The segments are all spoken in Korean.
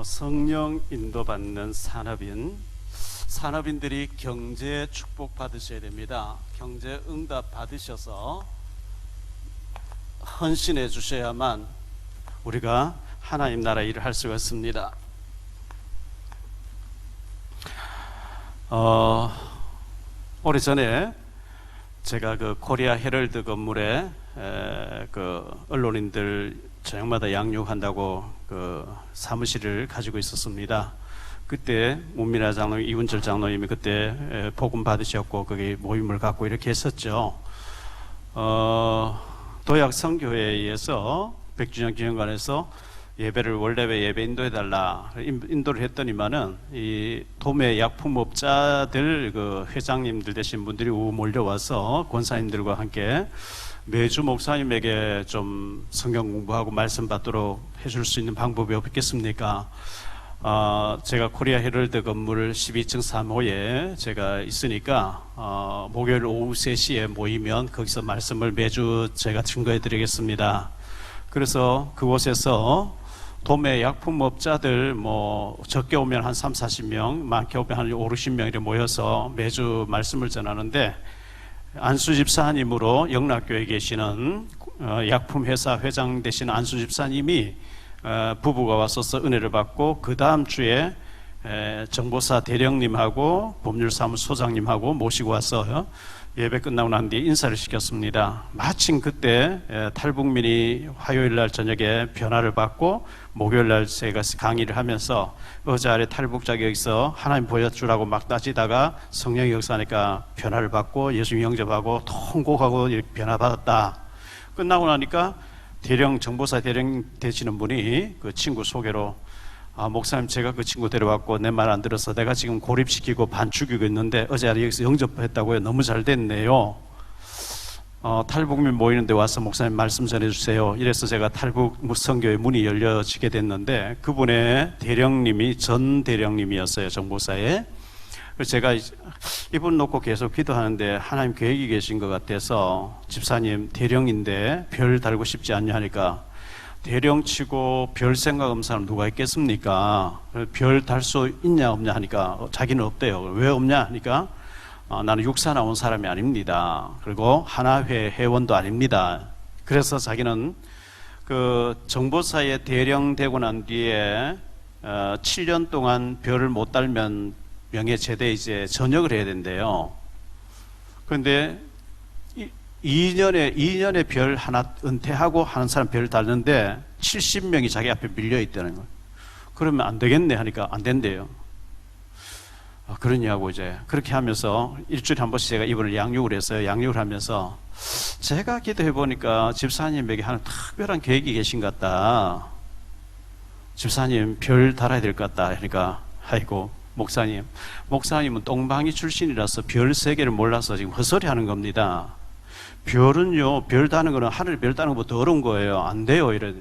성령 인도받는 산업인들이 경제 축복 받으셔야 됩니다. 경제 응답 받으셔서 헌신해 주셔야만 우리가 하나님 나라 일을 할 수가 있습니다. 오래전에 제가 그 코리아 헤럴드 건물에 그 언론인들 저녁마다 양육한다고 그 사무실을 가지고 있었습니다. 그때 문민아 장로님, 이훈철 장로님이 그때 복음 받으셨고 거기 모임을 갖고 이렇게 했었죠. 도약 선교회에서 100주년 기념관에서 예배를 원래회 예배 인도해달라 인도를 했더니만은 이 도매 약품업자들 그 회장님들 되신 분들이 몰려와서 권사님들과 함께 매주 목사님에게 좀 성경 공부하고 말씀 받도록 해줄 수 있는 방법이 없겠습니까? 제가 코리아 헤럴드 건물 12층 3호에 제가 있으니까 목요일 오후 3시에 모이면 거기서 말씀을 매주 제가 증거해 드리겠습니다. 그래서 그곳에서 도매 약품업자들 적게 오면 한 3, 40명, 많게 오면 한 5, 60명 이렇게 모여서 매주 말씀을 전하는데 안수 집사님으로 영락교에 계시는 약품회사 회장 되시는 안수 집사님이 부부가 왔어서 은혜를 받고 그 다음 주에 정보사 대령님하고 법률사무소장님하고 모시고 와서 예배 끝나고 난 뒤에 인사를 시켰습니다. 마침 그때 탈북민이 화요일날 저녁에 변화를 받고 목요일날 제가 강의를 하면서 의자 아래 탈북자가 여기서 하나님 보여주라고 막 따지다가 성령의 역사니까 변화를 받고 예수님 영접하고 통곡하고 변화받았다. 끝나고 나니까 정보사 대령 되시는 분이 그 친구 소개로 목사님 제가 그 친구 데려왔고 내 말 안 들어서 내가 지금 고립시키고 반 죽이고 있는데 어제 여기서 영접했다고요. 너무 잘 됐네요. 탈북민 모이는데 와서 목사님 말씀 전해주세요. 이래서 제가 탈북 선교의 문이 열려지게 됐는데 그분의 대령님이 전 대령님이었어요. 정보사에. 그래서 제가 이분 놓고 계속 기도하는데 하나님 계획이 계신 것 같아서 집사님 대령인데 별 달고 싶지 않냐 하니까 대령 치고 별 생각 없는 사람 누가 있겠습니까? 별 달 수 있냐 없냐 하니까 자기는 없대요. 왜 없냐 하니까 나는 육사 나온 사람이 아닙니다. 그리고 하나회 회원도 아닙니다. 그래서 자기는 그 정보사에 대령 되고 난 뒤에 7년 동안 별을 못 달면 명예제대 이제 전역을 해야 된대요. 그런데 2년에 별 하나 은퇴하고 하는 사람 별 달는데 70명이 자기 앞에 밀려 있다는 거예요. 그러면 안 되겠네 하니까 안 된대요. 그러냐고 이제 그렇게 하면서 일주일에 한 번씩 제가 이분을 양육을 했어요. 양육을 하면서 제가 기도해 보니까 집사님에게 하는 특별한 계획이 계신 것 같다. 집사님 별 달아야 될 것 같다. 그러니까 아이고 목사님은 똥방이 출신이라서 별 세계를 몰라서 지금 헛소리 하는 겁니다. 별은요, 별 다는 거는 하늘에 별 다는 것보다 더 어려운 거예요. 안 돼요. 이래.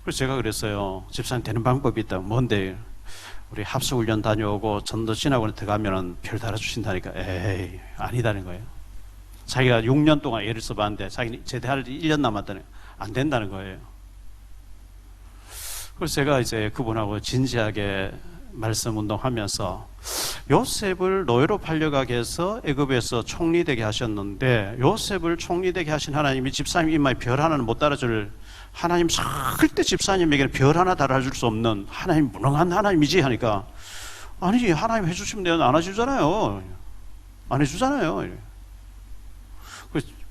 그래서 제가 그랬어요. 집사님 되는 방법이 있다. 뭔데? 우리 합수훈련 다녀오고 전도 진학원에 들어가면은 별 달아주신다니까. 에이, 아니다는 거예요. 자기가 6년 동안 애를 써봤는데 자기 제대할 1년 남았다는 거예요. 안 된다는 거예요. 그래서 제가 이제 그분하고 진지하게 말씀 운동하면서 요셉을 노예로 팔려가게 해서 애굽에서 총리되게 하셨는데 요셉을 총리되게 하신 하나님이 집사님 이마에 별 하나는 못 달아줄 하나님 절대 집사님에게는 별 하나 달아줄 수 없는 하나님 무능한 하나님이지 하니까 아니지 하나님 해주시면 돼요. 안 해주잖아요. 안 해주잖아요.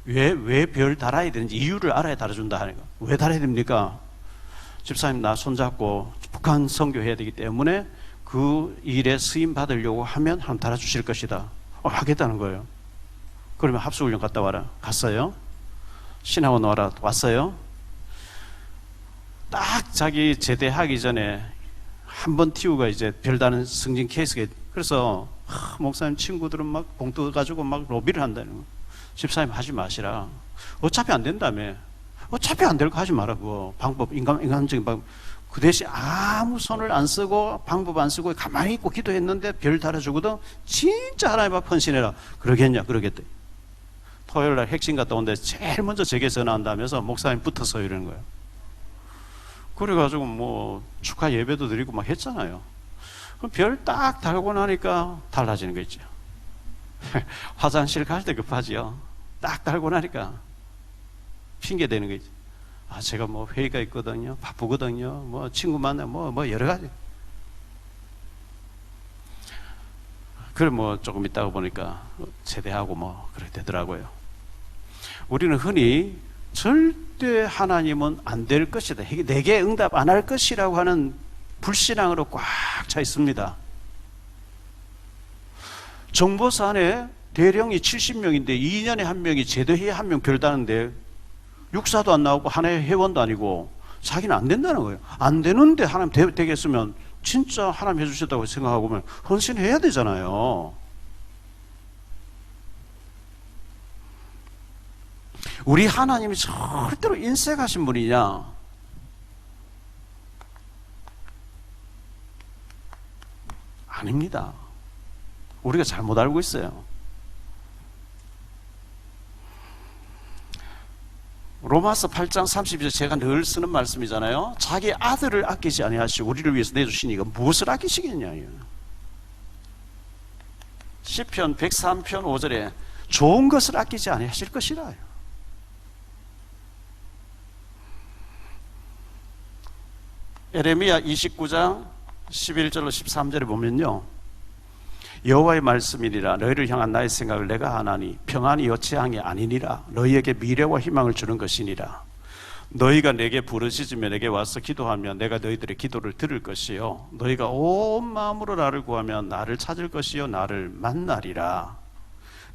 왜 별 달아야 되는지 이유를 알아야 달아준다 하니까 왜 달아야 됩니까? 집사님 나 손잡고 북한 선교해야 되기 때문에 그 일에 쓰임 받으려고 하면 하나님 달아주실 것이다. 하겠다는 거예요. 그러면 합수훈련 갔다 와라. 갔어요. 신학원 와라. 왔어요. 딱 자기 제대하기 전에 한 번 튀우가 이제 별다른 승진 케이스가 그래서 목사님 친구들은 막 봉투 가지고 막 로비를 한다는 거예요. 집사님 하지 마시라. 어차피 안 된다며. 어차피 안 될 거 하지 마라. 그거 방법 인간적인 방법. 그 대신 아무 손을 안 쓰고 방법 안 쓰고 가만히 있고 기도했는데 별 달아주거든. 진짜 하나님 앞 헌신해라. 그러겠냐? 그러겠대. 토요일날 핵심 갔다 온데 제일 먼저 제게 전화한다면서 목사님 붙어서 이러는 거예요. 그래가지고 뭐 축하 예배도 드리고 막 했잖아요. 그럼 별 딱 달고 나니까 달라지는 거 있죠. 화장실 갈 때 급하지요. 딱 달고 나니까 핑계 대는 거 있죠. 아, 제가 뭐 회의가 있거든요. 바쁘거든요. 뭐 친구 만나 뭐 여러 가지. 그래 뭐 조금 있다가 보니까 제대하고 뭐 그렇게 되더라고요. 우리는 흔히 절대 하나님은 안 될 것이다, 내게 응답 안 할 것이라고 하는 불신앙으로 꽉 차 있습니다. 정보사 안에 대령이 70명인데 2년에 한 명이 제도회의 한 명 별다는데 육사도 안 나오고 하나의 회원도 아니고 자기는 안 된다는 거예요. 안 되는데 하나님 되겠으면 진짜 하나님 해주셨다고 생각하고 보면 헌신해야 되잖아요. 우리 하나님이 절대로 인색하신 분이냐? 아닙니다. 우리가 잘못 알고 있어요. 로마서 8장 32절 제가 늘 쓰는 말씀이잖아요. 자기 아들을 아끼지 아니하시고 우리를 위해서 내주시니까 무엇을 아끼시겠냐. 시편 103편 5절에 좋은 것을 아끼지 아니하실 것이라. 에레미야 29장 11절로 13절에 보면요, 여호와의 말씀이니라. 너희를 향한 나의 생각을 내가 아나니 평안이 여체함이 아니니라. 너희에게 미래와 희망을 주는 것이니라. 너희가 내게 부르짖으며 내게 와서 기도하면 내가 너희들의 기도를 들을 것이요 너희가 온 마음으로 나를 구하면 나를 찾을 것이요 나를 만나리라.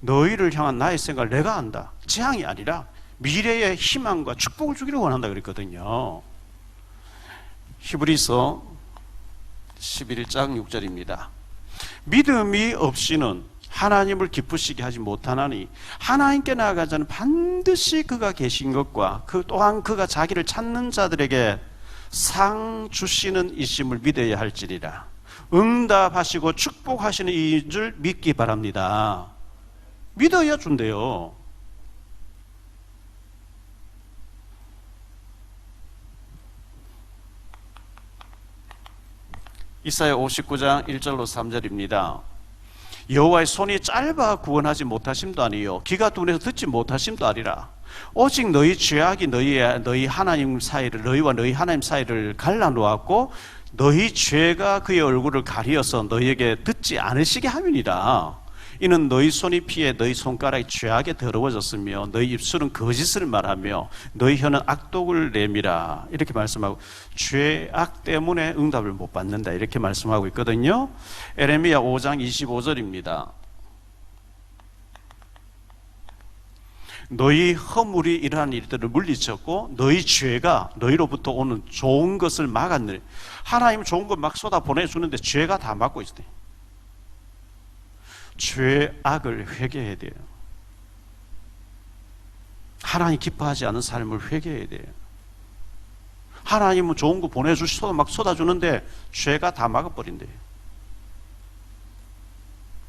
너희를 향한 나의 생각을 내가 안다. 재앙이 아니라 미래의 희망과 축복을 주기를 원한다 그랬거든요. 히브리서 11장 6절입니다. 믿음이 없이는 하나님을 기쁘시게 하지 못하나니 하나님께 나아간 자는 반드시 그가 계신 것과 그 또한 그가 자기를 찾는 자들에게 상 주시는 이심을 믿어야 할지니라. 응답하시고 축복하시는 이인 줄 믿기 바랍니다. 믿어야 준대요. 이사야 59장 1절로 3절입니다. 여호와의 손이 짧아 구원하지 못하심도 아니요 귀가 둔해서 듣지 못하심도 아니라 오직 너희 죄악이 너희 하나님 사이를 너희와 너희 하나님 사이를 갈라놓았고 너희 죄가 그의 얼굴을 가리어서 너희에게 듣지 않으시게 함이니라. 이는 너희 손이 피해 너희 손가락이 죄악에 더러워졌으며 너희 입술은 거짓을 말하며 너희 혀는 악독을 내밀어. 이렇게 말씀하고 죄악 때문에 응답을 못 받는다 이렇게 말씀하고 있거든요. 에레미야 5장 25절입니다. 너희 허물이 이러한 일들을 물리쳤고 너희 죄가 너희로부터 오는 좋은 것을 막았느니. 하나님 좋은 것 막 쏟아 보내주는데 죄가 다 막고 있어요. 죄악을 회개해야 돼요. 하나님 기뻐하지 않은 삶을 회개해야 돼요. 하나님은 좋은 거 보내주시고 막 쏟아주는데 죄가 다 막아버린대요.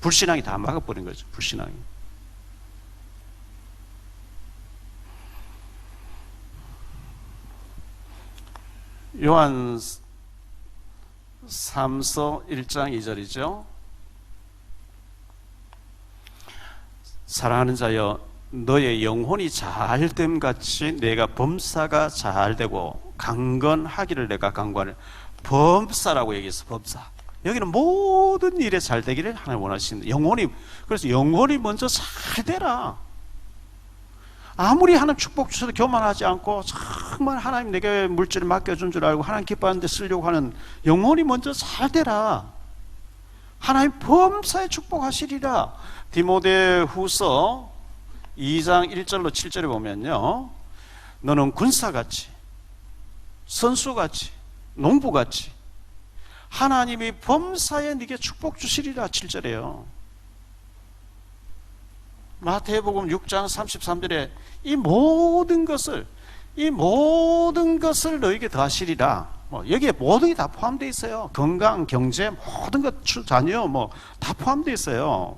불신앙이 다 막아버린 거죠. 불신앙이. 요한 3서 1장 2절이죠. 사랑하는 자여 너의 영혼이 잘됨 같이 내가 범사가 잘되고 강건하기를 내가 강구하는. 범사라고 얘기했어. 범사. 여기는 모든 일에 잘되기를 하나님 원하시는데 영혼이, 그래서 영혼이 먼저 잘되라. 아무리 하나님 축복 주셔도 교만하지 않고 정말 하나님 내게 물질을 맡겨준 줄 알고 하나님 기뻐하는데 쓰려고 하는 영혼이 먼저 잘되라. 하나님 범사에 축복하시리라. 디모데후서 2장 1절로 7절에 보면요, 너는 군사같이 선수같이 농부같이 하나님이 범사에 네게 축복 주시리라. 7절에요. 마태복음 6장 33절에 이 모든 것을 너에게 더하시리라. 여기에 모든 게 다 포함되어 있어요. 건강, 경제, 모든 것, 자녀 다 포함되어 있어요.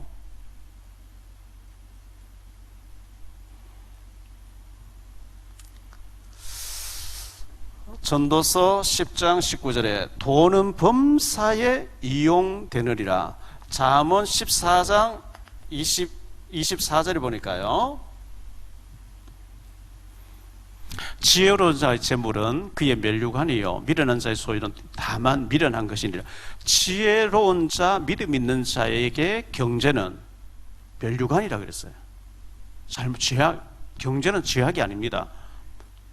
전도서 10장 19절에 돈은 범사에 이용되느니라. 잠언 14장 24절에 보니까요, 지혜로운 자의 재물은 그의 멸류관이요 미련한 자의 소유는 다만 미련한 것이니라. 지혜로운 자, 믿음 있는 자에게 경제는 멸류관이라 그랬어요. 경제는 죄악이 아닙니다.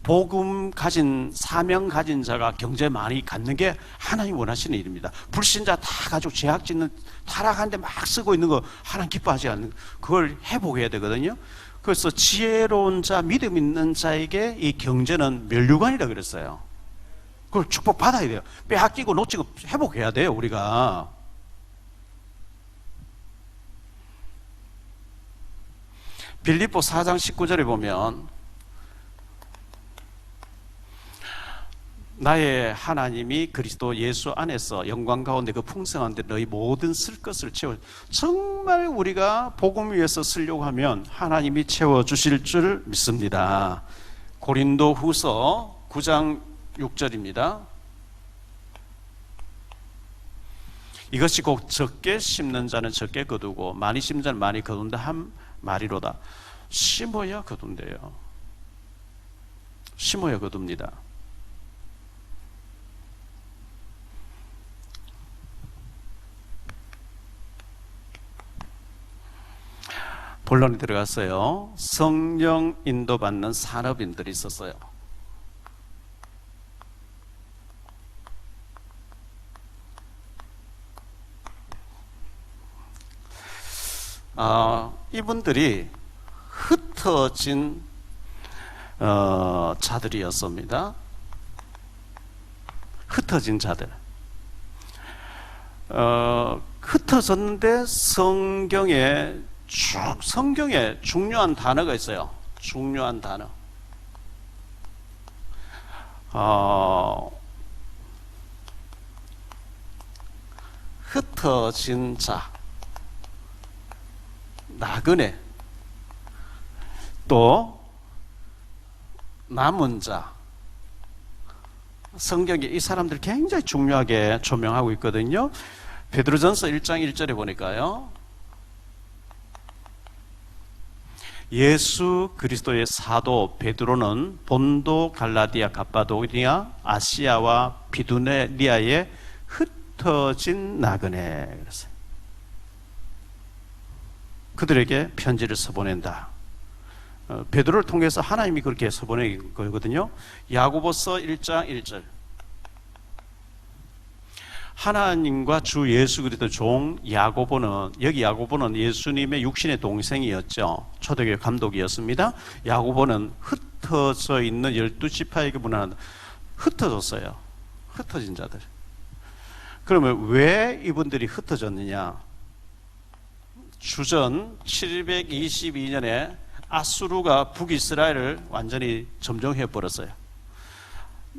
복음 가진, 사명 가진 자가 경제 많이 갖는 게 하나님 원하시는 일입니다. 불신자 다 가지고 죄악 짓는, 타락하는데 막 쓰고 있는 거 하나님 기뻐하지 않는, 그걸 회복해야 되거든요. 그래서 지혜로운 자, 믿음 있는 자에게 이 경제는 멸류관이라 그랬어요. 그걸 축복받아야 돼요. 빼앗기고 놓치고 회복해야 돼요, 우리가. 빌립보 4장 19절에 보면 나의 하나님이 그리스도 예수 안에서 영광 가운데 그 풍성한데 너희 모든 쓸 것을 채워. 정말 우리가 복음 위해서 쓰려고 하면 하나님이 채워주실 줄 믿습니다. 고린도 후서 9장 6절입니다. 이것이 곧 적게 심는 자는 적게 거두고 많이 심는 자는 많이 거둔다 한 말이로다. 심어야 거둔대요. 심어야 거둡니다. 본론에 들어갔어요. 성령 인도받는 산업인들이 있었어요. 이분들이 흩어진 자들이었습니다. 흩어진 자들. 흩어졌는데 성경에 중요한 단어가 있어요. 중요한 단어. 흩어진 자, 나그네, 또 남은 자. 성경에 이 사람들 굉장히 중요하게 조명하고 있거든요. 베드로전서 1장 1절에 보니까요, 예수 그리스도의 사도 베드로는 본도, 갈라디아, 갑바도니아, 아시아와 비두니아에 흩어진 나그네 그랬어요. 그들에게 편지를 써보낸다. 베드로를 통해서 하나님이 그렇게 써보낸 거거든요. 야고보서 1장 1절. 하나님과 주 예수 그리스도 종 야고보는, 여기 야고보는 예수님의 육신의 동생이었죠. 초대교회 감독이었습니다. 야고보는 흩어져 있는 12지파에게 문안한다. 흩어졌어요. 흩어진 자들. 그러면 왜 이분들이 흩어졌느냐? 주전 722년에 아수르가 북이스라엘을 완전히 점령해 버렸어요.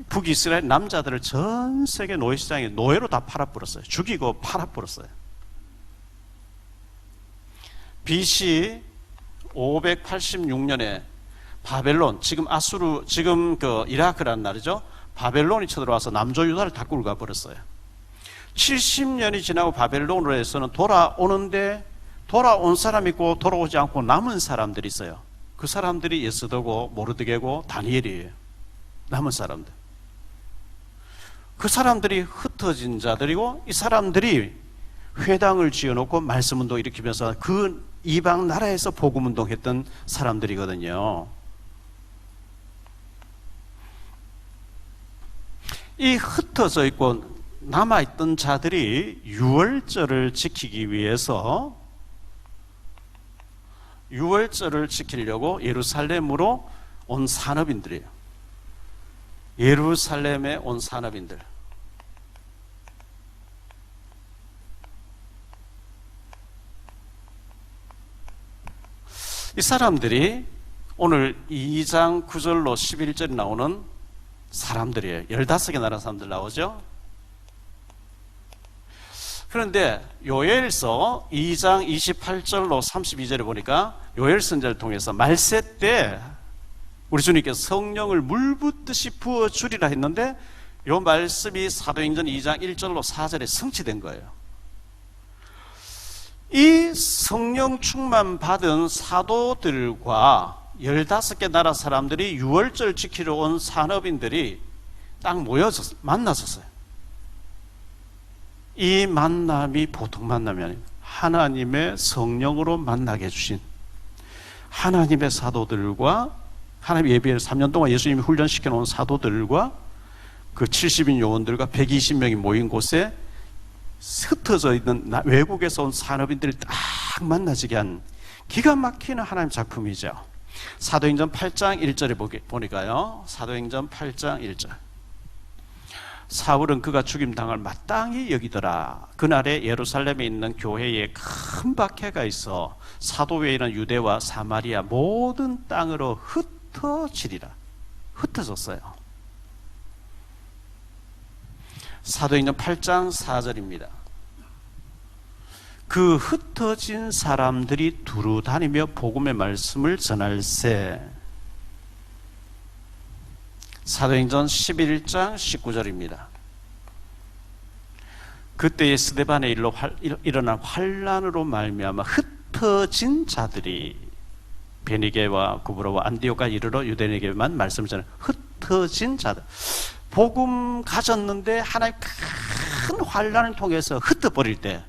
북이스라엘 남자들을 전 세계 노예시장에 노예로 다 팔아버렸어요. 죽이고 팔아버렸어요. BC 586년에 바벨론, 지금 아수르, 지금 그 이라크라는 나라죠. 바벨론이 쳐들어와서 남조 유다를 다 끌고 가버렸어요. 70년이 지나고 바벨론으로에서는 돌아온 사람이 있고 돌아오지 않고 남은 사람들이 있어요. 그 사람들이 에스더고 모르드게고 다니엘이에요. 남은 사람들. 그 사람들이 흩어진 자들이고, 이 사람들이 회당을 지어놓고 말씀운동 일으키면서 그 이방 나라에서 복음운동 했던 사람들이거든요. 이 흩어져 있고 남아있던 자들이 유월절을 지키기 위해서, 유월절을 지키려고 예루살렘으로 온 산업인들이에요. 예루살렘에 온 산업인들. 이 사람들이 오늘 2장 9절로 11절에 나오는 사람들이에요. 15개 나라 사람들 나오죠. 그런데 요엘서 2장 28절로 32절에 보니까 요엘 선지자를 통해서 말세 때 우리 주님께서 성령을 물붓듯이 부어주리라 했는데 이 말씀이 사도행전 2장 1절로 4절에 성취된 거예요. 이 성령 충만 받은 사도들과 15개 나라 사람들이 유월절 지키러 온 산업인들이 딱 모여서 만났었어요. 이 만남이 보통 만남이 아니에요. 하나님의 성령으로 만나게 해주신 하나님의 사도들과 하나님 예비를 3년 동안 예수님이 훈련시켜 놓은 사도들과 그 70인 요원들과 120명이 모인 곳에 흩어져 있는 외국에서 온 산업인들을 딱 만나지게 한 기가 막히는 하나님 작품이죠. 사도행전 8장 1절에 보니까요. 사도행전 8장 1절. 사울은 그가 죽임당할 마땅히 여기더라. 그날에 예루살렘에 있는 교회에 큰 박해가 있어 사도 외에는 유대와 사마리아 모든 땅으로 흩어지리라. 흩어졌어요. 사도행전 8장 4절입니다. 그 흩어진 사람들이 두루 다니며 복음의 말씀을 전할세. 사도행전 11장 19절입니다. 그때의 스데반의 일로 일어난 환란으로 말미암아 흩어진 자들이 베니게와 구브로와 안디옥까지 이르러 유대인에게만 말씀을 전해. 흩어진 자들, 복음 가졌는데 하나님 큰 환란을 통해서 흩어버릴 때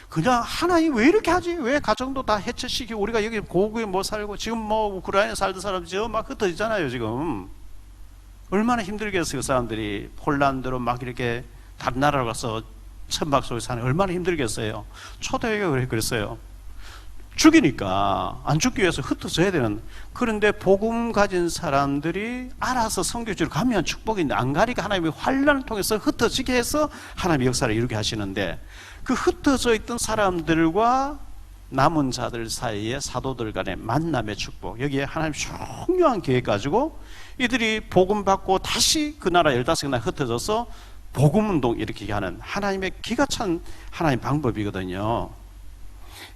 그냥 하나님 왜 이렇게 하지? 왜 가정도 다 해체시키고 우리가 여기 고국에 뭐 살고 지금 뭐 우크라이나에 살던 사람들 저 막 흩어지잖아요. 지금 얼마나 힘들겠어요. 그 사람들이 폴란드로 막 이렇게 다른 나라로 가서 천막 속에 사는 얼마나 힘들겠어요. 초대교회가 그랬어요. 죽이니까 안 죽기 위해서 흩어져야 되는. 그런데 복음 가진 사람들이 알아서 선교지로 가면 축복인데 안 가니까 하나님의 환란을 통해서 흩어지게 해서 하나님의 역사를 이루게 하시는데 그 흩어져 있던 사람들과 남은 자들 사이에 사도들 간의 만남의 축복, 여기에 하나님 중요한 계획 가지고 이들이 복음 받고 다시 그 나라 15개 나라 흩어져서 복음운동 일으키게 하는 하나님의 기가 찬 하나님 방법이거든요.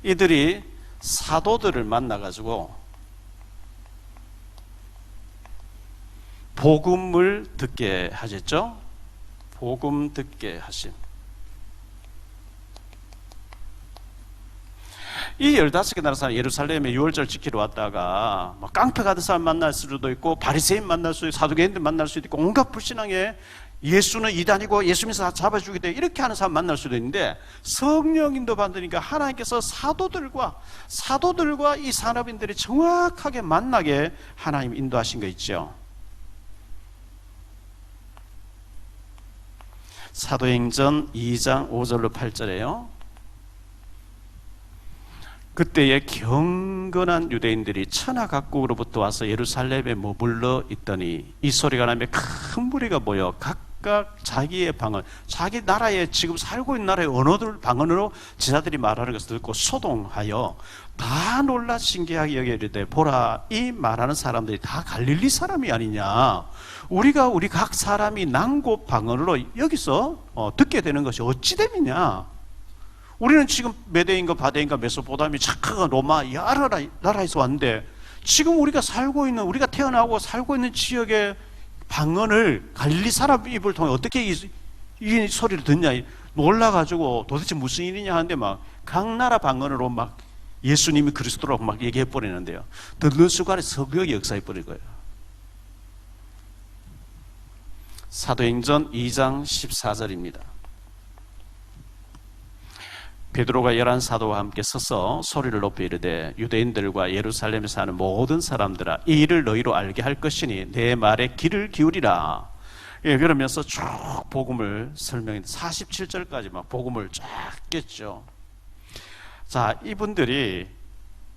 이들이 사도들을 만나가지고 복음을 듣게 하셨죠. 복음 듣게 하심. 이 15개 나라 사람 예루살렘에 유월절 지키러 왔다가 막 깡패 같은 사람 만날 수도 있고 바리새인 만날 수도 있고 사두개인들 만날 수도 있고 온갖 불신앙에 예수는 이단이고 예수님께서 잡아주게 돼 이렇게 하는 사람 만날 수도 있는데 성령인도 받으니까 하나님께서 사도들과 이 산업인들이 정확하게 만나게 하나님 인도하신 거 있죠. 사도행전 2장 5절로 8절에요. 그때에 경건한 유대인들이 천하 각국으로부터 와서 예루살렘에 머물러 있더니 이 소리가 나며 큰 무리가 모여 각각 자기의 방언, 자기 나라에 지금 살고 있는 나라의 언어들 방언으로 제자들이 말하는 것을 듣고 소동하여 다 놀라 신기하게 여기되 보라, 이 말하는 사람들이 다 갈릴리 사람이 아니냐. 우리가 우리 각 사람이 난곳 방언으로 여기서 듣게 되는 것이 어찌 됨이냐. 우리는 지금 메대인과 바데인과 메소포타미아, 착하가 로마 여러 나라에서 왔는데 지금 우리가 태어나고 살고 있는 지역의 방언을 갈릴리 사람 입을 통해 어떻게 이 소리를 듣냐 놀라가지고 도대체 무슨 일이냐 하는데 막 각 나라 방언으로 막 예수님이 그리스도라고 막 얘기해 버리는데요. 듣는 순간에 성령이 역사해 버린 거예요. 사도행전 2장 14절입니다. 베드로가 11사도와 함께 서서 소리를 높여 이르되 유대인들과 예루살렘에 사는 모든 사람들아, 이 일을 너희로 알게 할 것이니 내 말에 귀를 기울이라. 그러면서 쭉 복음을 설명해 47절까지 막 복음을 쫙 깼죠. 자, 이분들이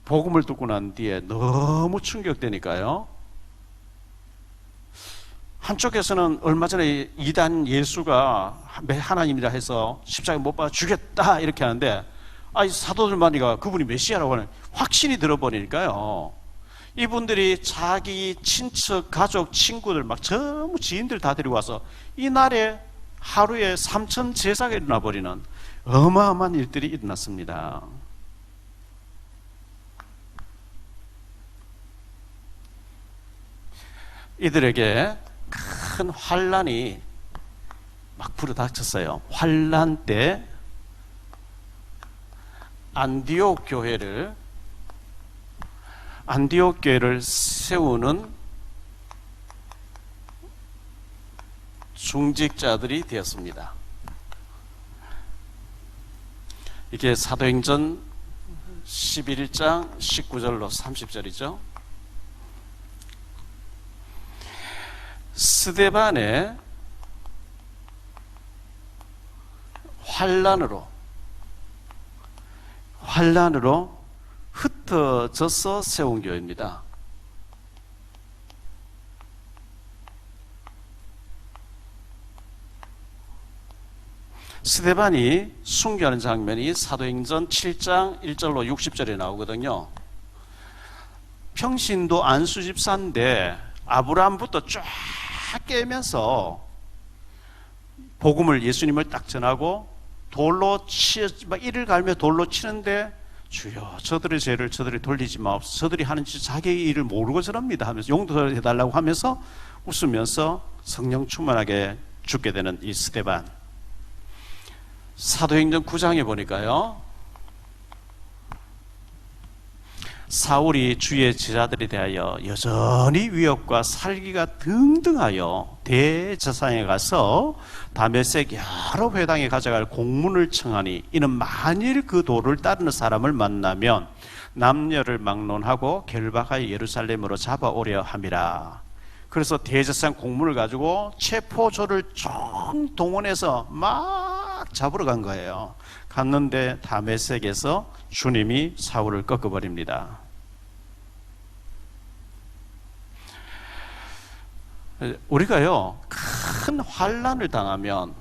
복음을 듣고 난 뒤에 너무 충격되니까요. 한쪽에서는 얼마 전에 이단 예수가 하나님이라 해서 십자가에 못 박아 죽였다 이렇게 하는데 사도들만이가 그분이 메시아라고 하는 확신이 들어버리니까요. 이분들이 자기 친척, 가족, 친구들 막 전부 지인들 다 데리고 와서 이날에 하루에 3,000 제사가 일어나 버리는 어마어마한 일들이 일어났습니다. 이들에게 큰 환란이 막 불어닥쳤어요. 환란 때 안디옥 교회를 세우는 중직자들이 되었습니다. 이게 사도행전 11장 19절로 30절이죠. 스데반의 환란으로 흩어져서 세운 교회입니다. 스데반이 순교하는 장면이 사도행전 7장 1절로 60절에 나오거든요. 평신도 안수집사인데 아브라함부터 쫙 깨면서 복음을, 예수님을 딱 전하고 이를 갈며 돌로 치는데, 주여 저들의 죄를 저들이 돌리지 마옵소서. 저들이 하는 짓 자기의 일을 모르고 저럽니다 하면서 용서해달라고 하면서 웃으면서 성령 충만하게 죽게 되는 이 스데반. 사도행전 9장에 보니까요, 사울이 주의 제자들에 대하여 여전히 위협과 살기가 등등하여 대제사장에 가서 다메섹 여러 회당에 가져갈 공문을 청하니, 이는 만일 그 도를 따르는 사람을 만나면 남녀를 막론하고 결박하여 예루살렘으로 잡아오려 함이라. 그래서 대제사장 공문을 가지고 체포조를 총 동원해서 막 잡으러 간 거예요. 갔는데 다메섹에서 주님이 사울을 꺾어버립니다. 우리가요, 큰 환란을 당하면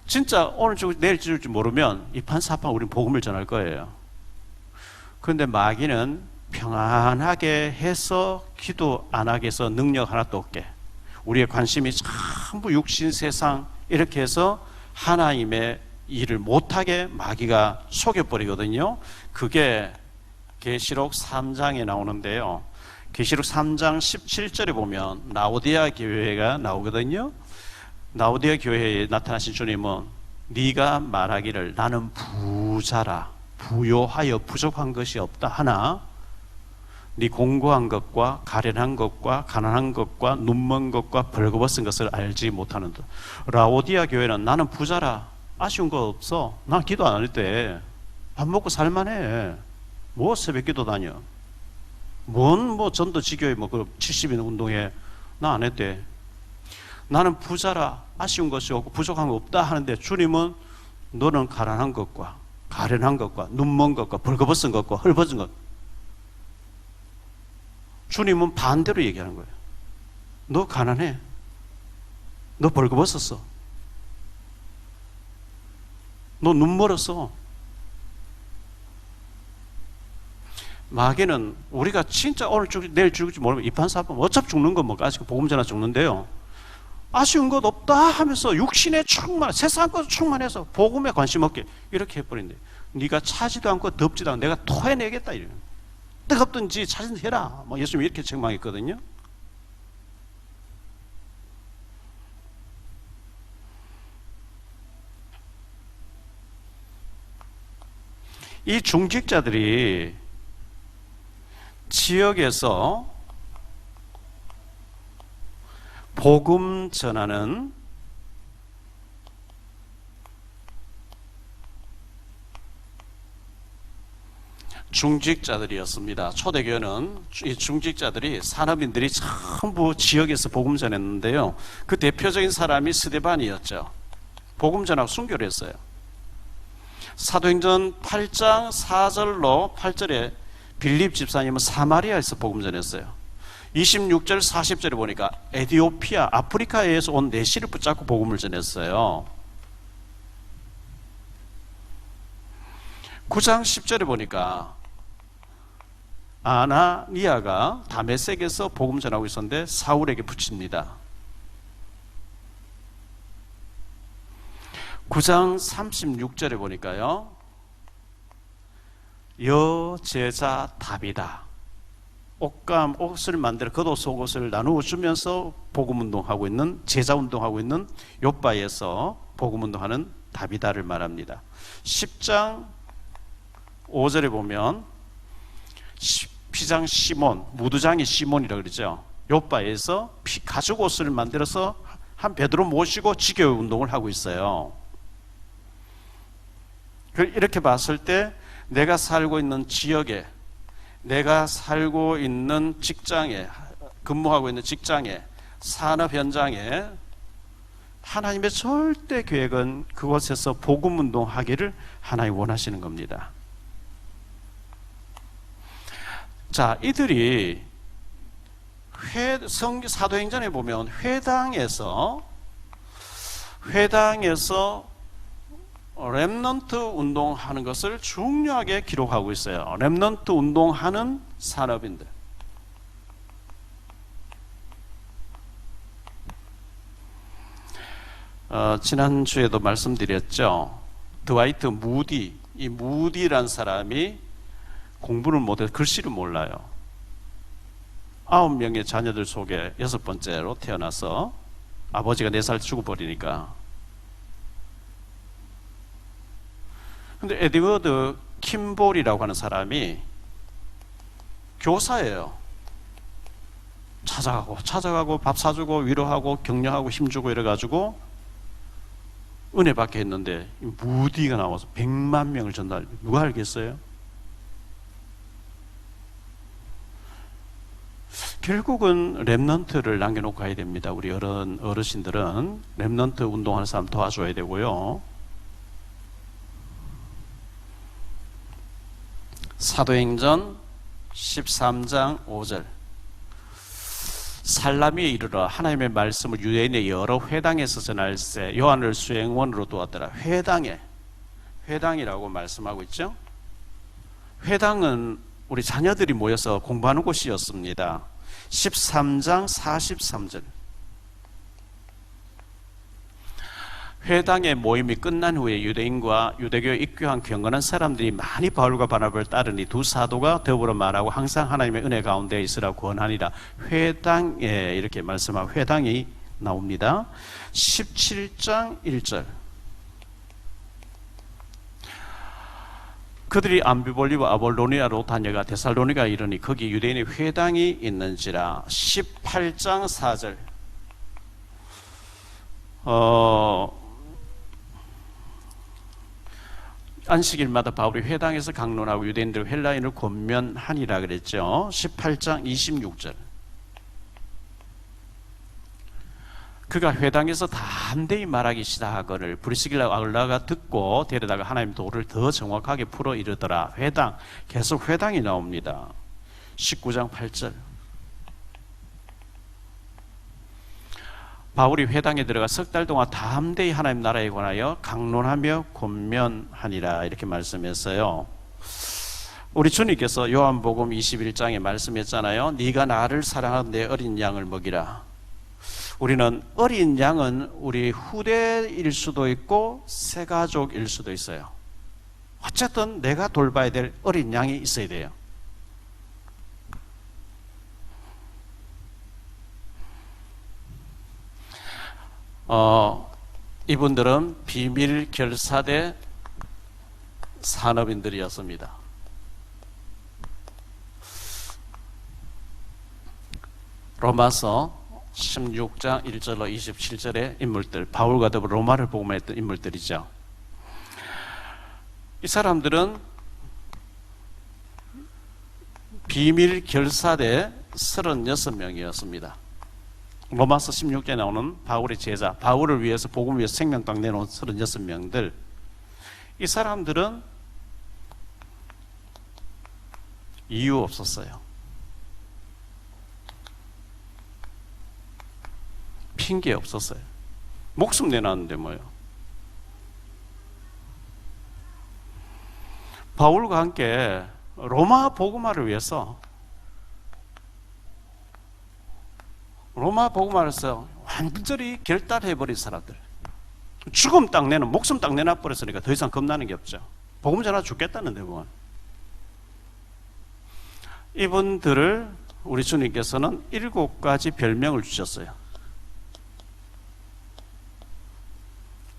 진짜 오늘 죽을지 내일 죽을지 모르면 이판사판 우리는 복음을 전할 거예요. 그런데 마귀는 평안하게 해서 기도 안 하게 해서 능력 하나도 없게, 우리의 관심이 전부 육신 세상 이렇게 해서 하나님의 일을 못하게 마귀가 속여버리거든요. 그게 계시록 3장에 나오는데요, 계시록 3장 17절에 보면 라오디아 교회가 나오거든요. 라오디아 교회에 나타나신 주님은 네가 말하기를 나는 부자라, 부요하여 부족한 것이 없다 하나 네 공고한 것과 가련한 것과 가난한 것과 눈먼 것과 벌거벗은 것을 알지 못하는다. 라오디아 교회는 나는 부자라, 아쉬운 거 없어, 난 기도 안 할 때 밥 먹고 살만해, 뭐 새벽 기도 다녀, 뭔 전도 지교회 그 70인 운동회 나 안 했대. 나는 부자라, 아쉬운 것이 없고 부족한 거 없다 하는데 주님은 너는 가난한 것과 가련한 것과 눈먼 것과 벌거벗은 것과 헐벗은 것, 주님은 반대로 얘기하는 거예요. 너 가난해, 너 벌거벗었어, 너 눈멀었어. 마귀는 우리가 진짜 오늘 죽을지 내일 죽을지 모르면 이판사판 어차피 죽는 건 뭐 아직 복음 전하 죽는데요, 아쉬운 것 없다 하면서 육신에 충만, 세상 것 충만해서 복음에 관심 없게 이렇게 해버린대. 네가 차지도 않고 덥지도 않고 내가 토해내겠다 이래요. 뜨겁든지 차든지 해라, 예수님이 이렇게 책망했거든요. 이 중직자들이 지역에서 복음 전하는 중직자들이었습니다. 초대교회는 이 중직자들이, 산업인들이 전부 지역에서 복음 전했는데요, 그 대표적인 사람이 스데반이었죠. 복음 전하고 순교를 했어요. 사도행전 8장 4절로 8절에 빌립 집사님은 사마리아에서 복음 전했어요. 26절 40절에 보니까 에티오피아, 아프리카에서 온 내시를 붙잡고 복음을 전했어요. 9장 10절에 보니까 아나니아가 다메섹에서 복음 전하고 있었는데 사울에게 붙입니다. 9장 36절에 보니까요, 여제자 답이다, 옷을 만들어 겉옷 속옷을 나누어 주면서 복음 운동하고 있는, 제자 운동하고 있는 욥바에서 복음 운동하는 다비다를 말합니다. 10장 5절에 보면 피장 시몬, 무두장이 시몬이라고 그러죠. 욥바에서 가죽 옷을 만들어서 한 베드로 모시고 지교 운동을 하고 있어요. 이렇게 봤을 때 내가 살고 있는 지역에, 내가 살고 있는 직장에, 근무하고 있는 직장에, 산업 현장에 하나님의 절대 계획은 그곳에서 복음 운동하기를 하나님 원하시는 겁니다. 자, 이들이 사도행전에 보면 회당에서 렘넌트 운동하는 것을 중요하게 기록하고 있어요. 렘넌트 운동하는 산업인들. 지난주에도 말씀드렸죠. 드와이트 무디, 이 무디란 사람이 공부를 못해서 글씨를 몰라요. 9명의 자녀들 속에 6번째로 태어나서 아버지가 4살 죽어버리니까. 근데 에드워드 킴볼이라고 하는 사람이 교사예요. 찾아가고 밥 사주고 위로하고 격려하고 힘주고 이래가지고 은혜 받게 했는데 무디가 나와서 100만 명을 전달. 누가 알겠어요? 결국은 렘넌트를 남겨놓고 가야 됩니다. 우리 어르신들은 렘넌트 운동하는 사람 도와줘야 되고요. 사도행전 13장 5절 살라미에 이르러 하나님의 말씀을 유대인의 여러 회당에서 전할세 요한을 수행원으로 두었더라. 회당이라고 말씀하고 있죠. 회당은 우리 자녀들이 모여서 공부하는 곳이었습니다. 13장 43절 회당의 모임이 끝난 후에 유대인과 유대교에 입교한 경건한 사람들이 많이 바울과 바나바를 따르니 두 사도가 더불어 말하고 항상 하나님의 은혜 가운데 있으라 권하니라. 회당에 이렇게 말씀하고 회당이 나옵니다. 17장 1절 그들이 암비볼리와 아볼로니아로 다녀가 데살로니가 이르니 거기 유대인의 회당이 있는지라. 18장 4절 안식일마다 바울이 회당에서 강론하고 유대인들 헬라인을 권면하니라 그랬죠. 18장 26절 그가 회당에서 담대히 말하기 시작하거늘 브리스길라 아울라가 듣고 데려다가 하나님 도를 더 정확하게 풀어 이르더라. 회당, 계속 회당이 나옵니다. 19장 8절 바울이 회당에 들어가 석 달 동안 담대히 하나님 나라에 관하여 강론하며 권면하니라 이렇게 말씀했어요. 우리 주님께서 요한복음 21장에 말씀했잖아요. 네가 나를 사랑하는 내 어린 양을 먹이라. 우리는 어린 양은 우리 후대일 수도 있고 새가족일 수도 있어요. 어쨌든 내가 돌봐야 될 어린 양이 있어야 돼요. 이분들은 비밀 결사대 산업인들이었습니다. 로마서 16장 1절로 27절의 인물들, 바울과 더불어 로마를 복음했던 인물들이죠. 이 사람들은 비밀 결사대 36명이었습니다. 로마서 16장에 나오는 바울의 제자, 바울을 위해서 복음을 위해서 생명당 내놓은 36명들. 이 사람들은 이유 없었어요. 핑계 없었어요. 목숨 내놨는데 뭐예요. 바울과 함께 로마 복음화를 위해서 완전히 결단해버린 사람들, 죽음 딱 내는, 목숨 딱 내놔버렸으니까 더 이상 겁나는 게 없죠. 복음 전하 죽겠다는데 뭐. 이분들을 우리 주님께서는 7가지 별명을 주셨어요.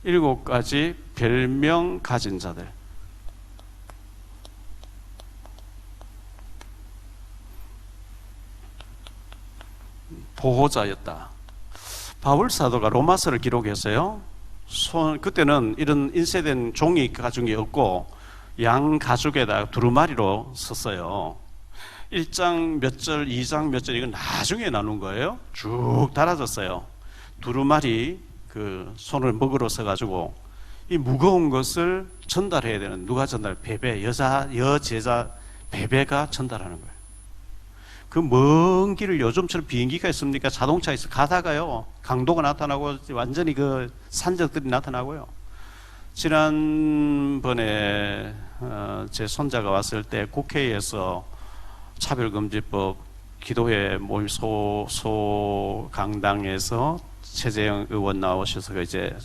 7가지 별명 가진 자들. 보호자였다. 바울 사도가 로마서를 기록했어요. 그때는 이런 인쇄된 종이 가죽이 없고 양 가죽에다 두루마리로 썼어요. 1장 몇 절, 2장 몇 절, 이건 나중에 나눈 거예요. 쭉 달아졌어요. 두루마리 그 손을 먹으러 써가지고 이 무거운 것을 전달해야 되는, 누가 전달? 베베, 여제자 베베가 전달하는 거예요. 그 먼 길을 요즘처럼 비행기가 있습니까? 자동차에서 가다가요, 강도가 나타나고 완전히 그 산적들이 나타나고요. 지난번에 제 손자가 왔을 때 국회에서 차별금지법 기도회 모임 소강당에서 최재형 의원 나오셔서 이제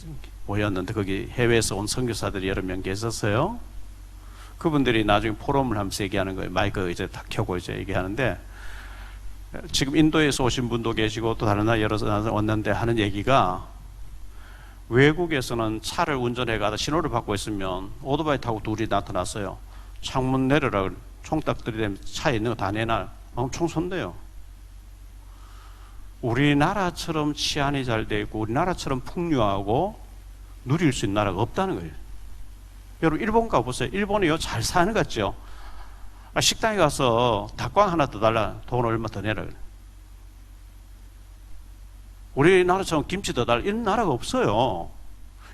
모였는데, 거기 해외에서 온 선교사들이 여러 명 계셨어요. 그분들이 나중에 포럼을 하면서 얘기하는 거예요. 마이크 이제 다 켜고 이제 얘기하는데, 지금 인도에서 오신 분도 계시고 또 다른 나라 여러 나라 왔는데 하는 얘기가, 외국에서는 차를 운전해 가다 신호를 받고 있으면 오토바이 타고 둘이 나타났어요. 창문 내려라, 총딱 들이대면 차에 있는 거 다 내놔. 엄청 손대요. 우리나라처럼 치안이 잘 돼 있고 우리나라처럼 풍요하고 누릴 수 있는 나라가 없다는 거예요. 여러분 일본 가보세요. 일본이요, 잘 사는 것 같죠? 식당에 가서 닭광 하나 더 달라, 돈 얼마 더 내라. 우리나라처럼 김치 더 달라, 이런 나라가 없어요.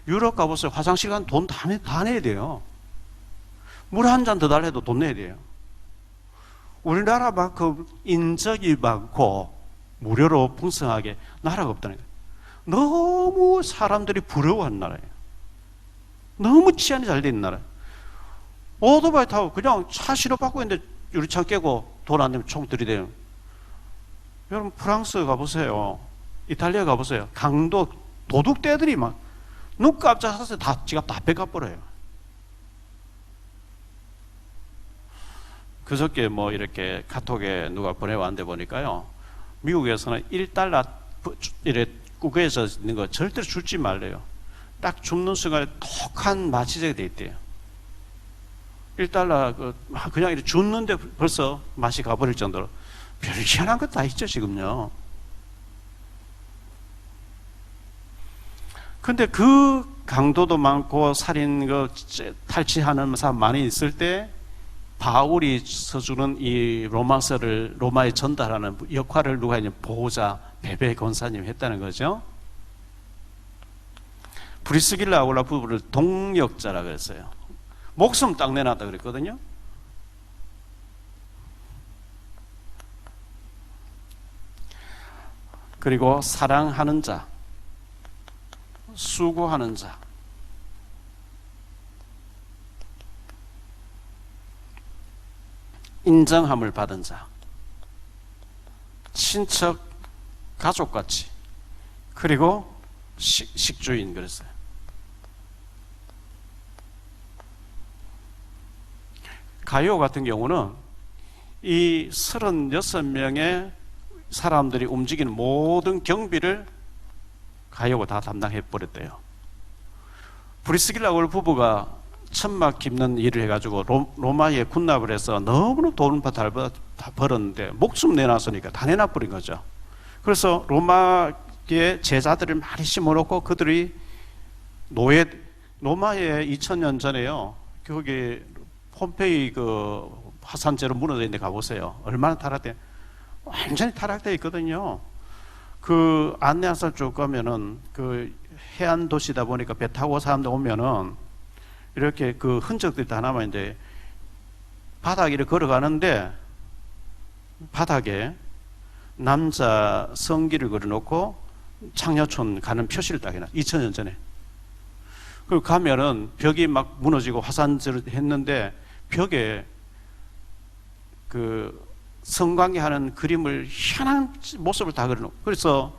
유럽 가보세요. 화장실 가면 돈 다 내야 돼요. 물 한 잔 더 달라 해도 돈 내야 돼요. 우리나라만큼 인적이 많고 무료로 풍성하게 나라가 없다는 거예요. 너무 사람들이 부러워하는 나라예요. 너무 치안이 잘 돼 있는 나라예요. 오토바이 타고 그냥 차 신호 받고 있는데 유리창 깨고 돈 안 내면 총 들이대요. 여러분 프랑스 가보세요. 이탈리아 가보세요. 강도 도둑떼들이 막 눈 깜짝해서 다 지갑 다 뺏어버려요. 그저께 뭐 이렇게 카톡에 누가 보내왔는데 보니까요, 미국에서는 1달러 이래 국외에서 있는 거 절대로 줄지 말래요. 딱 줍는 순간에 톡한 마취제가 돼 있대요. 1달러 그냥 이렇게 줬는데 벌써 맛이 가버릴 정도로. 별 희한한 것 다 있죠 지금요. 근데 그 강도도 많고 살인 탈취하는 사람 많이 있을 때 바울이 써주는 이 로마서를 로마에 전달하는 역할을 누가 했냐? 보호자 베베 권사님이 했다는 거죠. 브리스길라 아굴라 부부를 동역자라 그랬어요. 목숨 딱 내놨다 그랬거든요. 그리고 사랑하는 자, 수고하는 자, 인정함을 받은 자, 친척, 가족같이, 그리고 식주인 그랬어요. 가요 같은 경우는 이 36명의 사람들이 움직이는 모든 경비를 가요가 다 담당해 버렸대요. 브리스길라 아굴라 부부가 천막 깁는 일을 해가지고 로마에 군납을 해서 너무나 돈을 다 벌었는데 목숨 내놨으니까 다 내놔버린 거죠. 그래서 로마의 제자들을 많이 심어놓고 그들이 로마에 2000년 전에요, 거기 폼페이 그 화산재로 무너져 있는데 가보세요. 얼마나 타락돼? 완전히 타락돼 있거든요. 그 안내한산 쭉 가면은 그 해안 도시다 보니까 배 타고 사람들 오면은 이렇게 그 흔적들이 다 남아있는데, 바닥에 걸어가는데 바닥에 남자 성기를 걸어놓고 창녀촌 가는 표시를 딱 해놔. 2000년 전에. 그리고 가면은 벽이 막 무너지고 화산재를 했는데 벽에 그 성관계하는 그림을 희한한 모습을 다 그려놓고, 그래서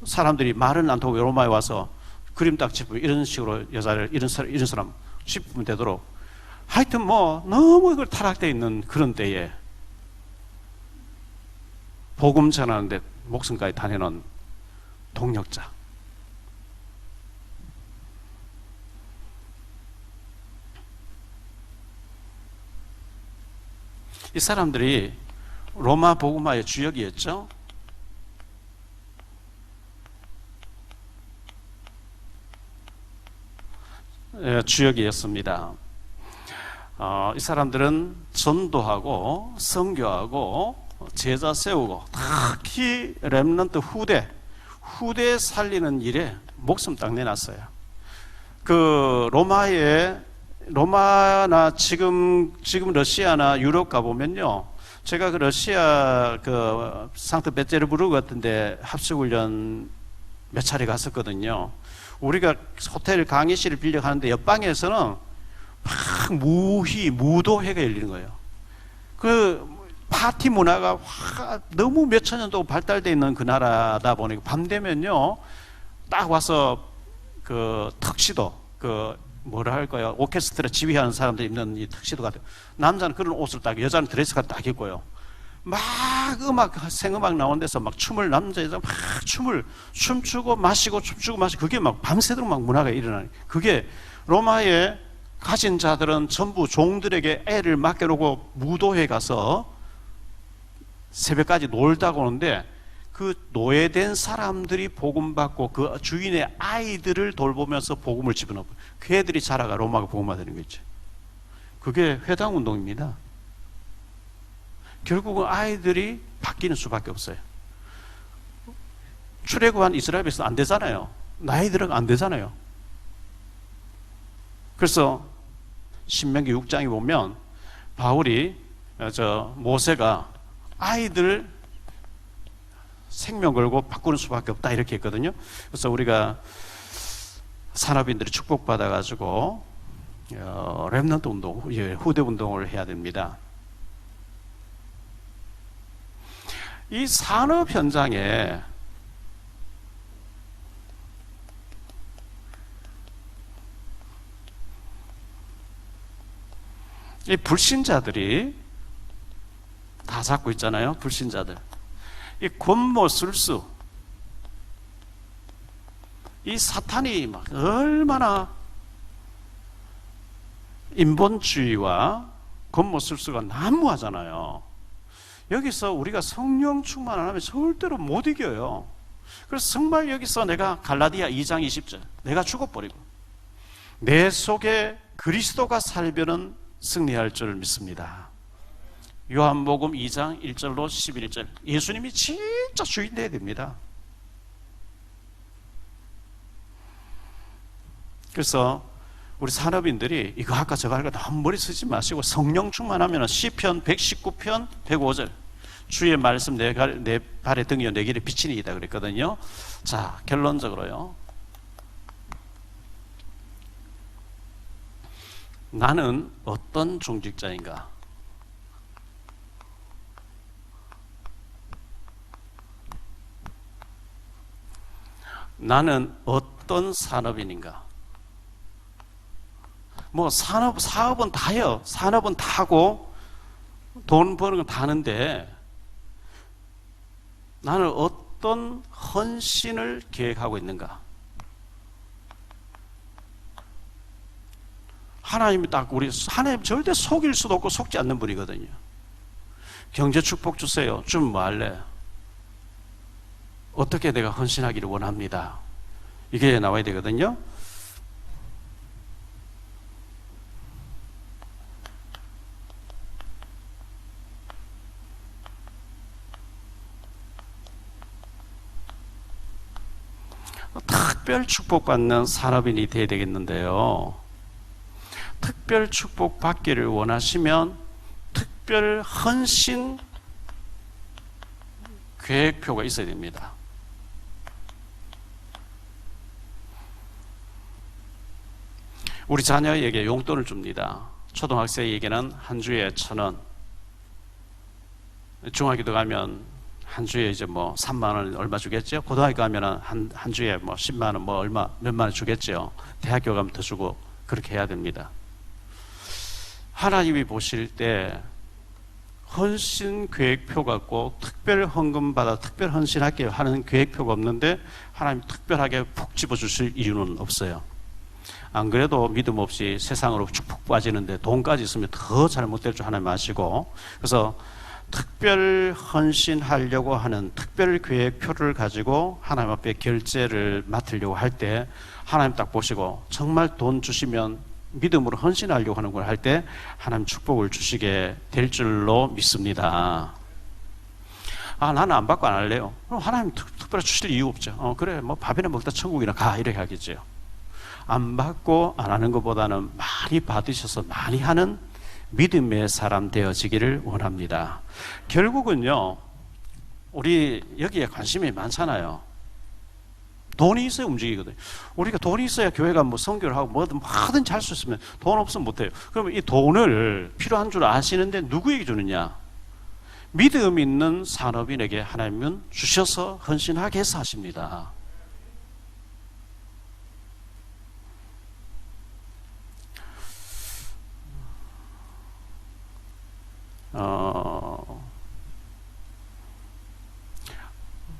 사람들이 말은 안 타고 로마에 와서 그림 딱 짚으면 이런 식으로 여자를 이런 사람 짚으면 되도록, 하여튼 뭐 너무 이걸 타락되어 있는 그런 때에 복음 전하는데 목숨까지 다내는 동력자. 이 사람들이 로마 복음화의 주역이었죠. 주역이었습니다. 이 사람들은 전도하고 선교하고 제자 세우고 특히 렘넌트 후대 살리는 일에 목숨 딱 내놨어요. 그 로마나 지금 러시아나 유럽 가보면요, 제가 그 러시아 그 상트페테르부르크 같은데 합숙훈련 몇 차례 갔었거든요. 우리가 호텔 강의실을 빌려 가는데 옆방에서는 막 무도회가 열리는 거예요. 그 파티 문화가 너무 몇천 년 동안 발달되어 있는 그 나라다 보니까 밤 되면요, 딱 와서 그 턱시도, 그 뭐라 할까요? 오케스트라 지휘하는 사람들 입는 이 턱시도 같아요. 남자는 그런 옷을 딱, 여자는 드레스가 딱 입고요. 막 생음악 나온 데서 막 남자 여자 막 춤추고 마시고 그게 막 밤새도록 막 문화가 일어나는, 그게 로마의 가진 자들은 전부 종들에게 애를 맡겨놓고 무도회 가서 새벽까지 놀다가 오는데, 그 노예된 사람들이 복음 받고 그 주인의 아이들을 돌보면서 복음을 집어넣고 그 애들이 자라가 로마가 복음화 되는 거죠. 그게 회당 운동입니다. 결국은 아이들이 바뀌는 수밖에 없어요. 출애굽한 이스라엘에서 안 되잖아요. 나이 들어가 안 되잖아요. 그래서 신명기 6장에 보면 바울이 모세가 아이들 생명 걸고 바꾸는 수밖에 없다 이렇게 했거든요. 그래서 우리가 산업인들이 축복받아 가지고 렘넌트 운동, 후대 운동을 해야 됩니다. 이 산업 현장에 이 불신자들이 다 잡고 있잖아요. 불신자들. 이 권모술수, 이 사탄이 막 얼마나 인본주의와 권모술수가 난무하잖아요. 여기서 우리가 성령 충만 안 하면 절대로 못 이겨요. 그래서 정말 여기서 내가 갈라디아 2장 20절 내가 죽어버리고 내 속에 그리스도가 살면은 승리할 줄 믿습니다. 요한복음 2장 1절로 11절, 예수님이 진짜 주인 되어야 됩니다. 그래서 우리 산업인들이 이거 할까 저거 할까 너무 머리 쓰지 마시고 성령 충만하면 시편 119편 105절, 주의 말씀 내 발의 등이요 내 길에 비치는 이다 그랬거든요. 자, 결론적으로요, 나는 어떤 종직자인가? 나는 어떤 산업인인가? 뭐 사업은 다요. 산업은 다고 돈 버는 건 다는데 나는 어떤 헌신을 계획하고 있는가? 하나님이 하나님 절대 속일 수도 없고 속지 않는 분이거든요. 경제 축복 주세요. 좀 뭐 할래? 어떻게 내가 헌신하기를 원합니다. 이게 나와야 되거든요. 특별 축복받는 산업인이 되어야 되겠는데요. 특별 축복 받기를 원하시면 특별 헌신 계획표가 있어야 됩니다. 우리 자녀에게 용돈을 줍니다. 초등학생에게는 한 주에 1,000원, 중학교도 가면 한 주에 이제 뭐 3만 원 얼마 주겠죠. 고등학교 가면 한 주에 뭐 10만 원 뭐 얼마 몇만 원 주겠죠. 대학교 가면 더 주고 그렇게 해야 됩니다. 하나님이 보실 때 헌신 계획표가 없고 특별 헌금 받아 특별 헌신하게 하는 계획표가 없는데 하나님 특별하게 푹 집어주실 이유는 없어요. 안 그래도 믿음 없이 세상으로 축복 빠지는데 돈까지 있으면 더 잘못될 줄 하나님 아시고, 그래서 특별 헌신하려고 하는 특별 계획표를 가지고 하나님 앞에 결제를 맡으려고 할 때 하나님 딱 보시고 정말 돈 주시면 믿음으로 헌신하려고 하는 걸 할 때 하나님 축복을 주시게 될 줄로 믿습니다. 나는 안 받고 안 할래요. 그럼 하나님 특별히 주실 이유 없죠. 그래 뭐 밥이나 먹다 천국이나 가 이렇게 하겠죠. 안 받고 안 하는 것보다는 많이 받으셔서 많이 하는 믿음의 사람 되어지기를 원합니다. 결국은요, 우리 여기에 관심이 많잖아요. 돈이 있어야 움직이거든요. 우리가 돈이 있어야 교회가 뭐 선교를 하고 뭐든지 할 수 있으면 돈 없으면 못해요. 그러면 이 돈을 필요한 줄 아시는데 누구에게 주느냐? 믿음 있는 산업인에게 하나님은 주셔서 헌신하게 해서 하십니다.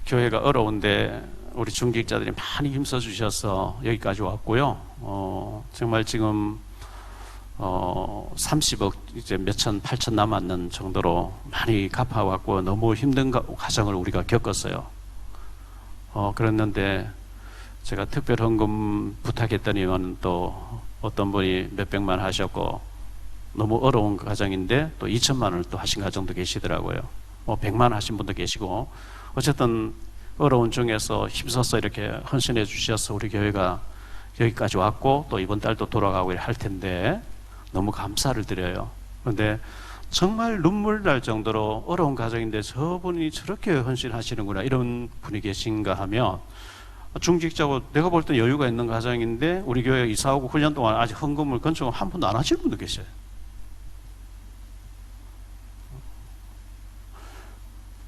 교회가 어려운데 우리 중직자들이 많이 힘써 주셔서 여기까지 왔고요. 정말 지금 30억 이제 몇천 8천 남았는 정도로 많이 갚아왔고 너무 힘든 과정을 우리가 겪었어요. 그랬는데 제가 특별 헌금 부탁했더니만 또 어떤 분이 몇백만 하셨고 너무 어려운 과정인데 또 2천만 원을 또 하신 가정도 계시더라고요. 100만 하신 분도 계시고, 어쨌든 어려운 중에서 힘써서 이렇게 헌신해 주셔서 우리 교회가 여기까지 왔고 또 이번 달도 돌아가고 할 텐데 너무 감사를 드려요. 그런데 정말 눈물 날 정도로 어려운 과정인데 저분이 저렇게 헌신하시는구나 이런 분이 계신가 하면, 중직자고 내가 볼 때 여유가 있는 가정인데 우리 교회 이사 오고 9년 동안 아직 헌금을 건축을 한 번도 안 하시는 분도 계셔요.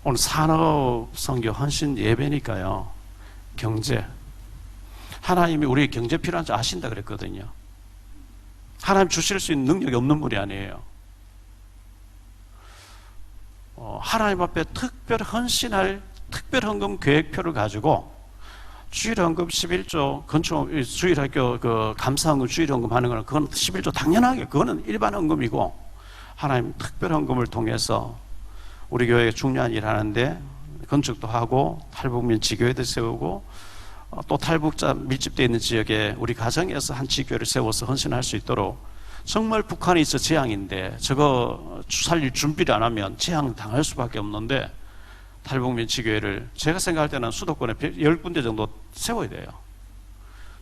오늘 산업 선교 헌신 예배니까요. 경제, 하나님이 우리 경제 필요한 줄 아신다 그랬거든요. 하나님 주실 수 있는 능력이 없는 분이 아니에요. 하나님 앞에 특별 헌신할 특별 헌금 계획표를 가지고 주일헌금 11조 건축 주일학교 그 감사헌금 주일헌금 하는 거는 그건 11조 당연하게 그거는 일반 헌금이고, 하나님 특별 헌금을 통해서 우리 교회에 중요한 일 하는데 건축도 하고 탈북민 지교회도 세우고 또 탈북자 밀집되어 있는 지역에 우리 가정에서 한 지교회를 세워서 헌신할 수 있도록, 정말 북한에 있어 재앙인데 저거 살릴 준비를 안 하면 재앙 당할 수밖에 없는데 탈북민 지교회를 제가 생각할 때는 수도권에 10군데 정도 세워야 돼요.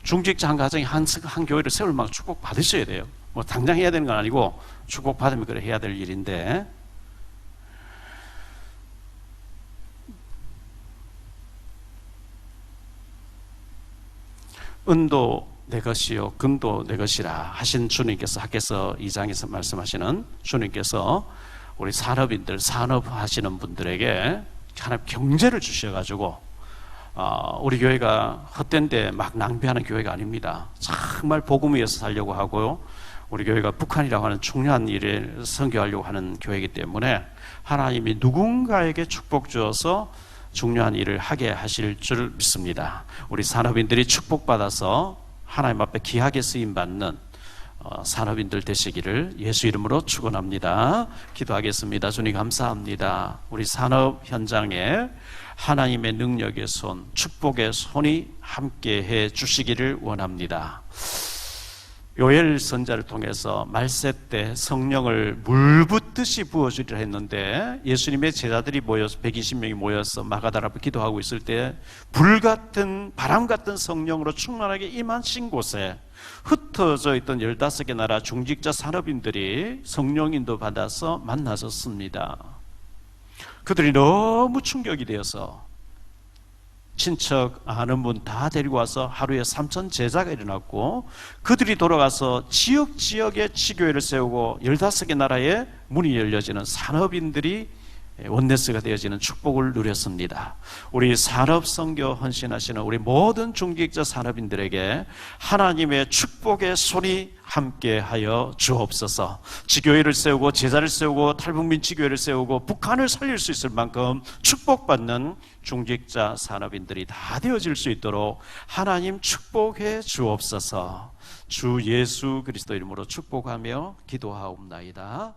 중직자 한 가정이 한 교회를 세울 만큼 축복 받으셔야 돼요. 뭐 당장 해야 되는 건 아니고 축복 받으면 그래 해야 될 일인데, 은도 내 것이요 금도 내 것이라 하신 주님께서 학개서 2장에서 말씀하시는 주님께서 우리 산업인들, 산업하시는 분들에게 하나님 경제를 주셔가지고 우리 교회가 헛된 데 막 낭비하는 교회가 아닙니다. 정말 복음 위해서 살려고 하고요, 우리 교회가 북한이라고 하는 중요한 일에 선교하려고 하는 교회이기 때문에 하나님이 누군가에게 축복 주어서 중요한 일을 하게 하실 줄 믿습니다. 우리 산업인들이 축복받아서 하나님 앞에 귀하게 쓰임받는 산업인들 되시기를 예수 이름으로 축원합니다. 기도하겠습니다. 주님 감사합니다. 우리 산업 현장에 하나님의 능력의 손, 축복의 손이 함께해 주시기를 원합니다. 요엘 선자를 통해서 말세 때 성령을 물 붓듯이 부어주리라 했는데, 예수님의 제자들이 모여서 120명이 모여서 마가다라 앞에 기도하고 있을 때 불같은 바람 같은 성령으로 충만하게 임하신 곳에 흩어져 있던 15개 나라 중직자 산업인들이 성령 인도 받아서 만나섰습니다. 그들이 너무 충격이 되어서 친척 아는 분 다 데리고 와서 하루에 3,000 제자가 일어났고, 그들이 돌아가서 지역에 지교회를 세우고 15개 나라에 문이 열려지는 산업인들이 원네스가 되어지는 축복을 누렸습니다. 우리 산업선교 헌신하시는 우리 모든 중직자 산업인들에게 하나님의 축복의 손이 함께하여 주옵소서. 지교회를 세우고 제자를 세우고 탈북민 지교회를 세우고 북한을 살릴 수 있을 만큼 축복받는 중직자 산업인들이 다 되어질 수 있도록 하나님 축복해 주옵소서. 주 예수 그리스도 이름으로 축복하며 기도하옵나이다.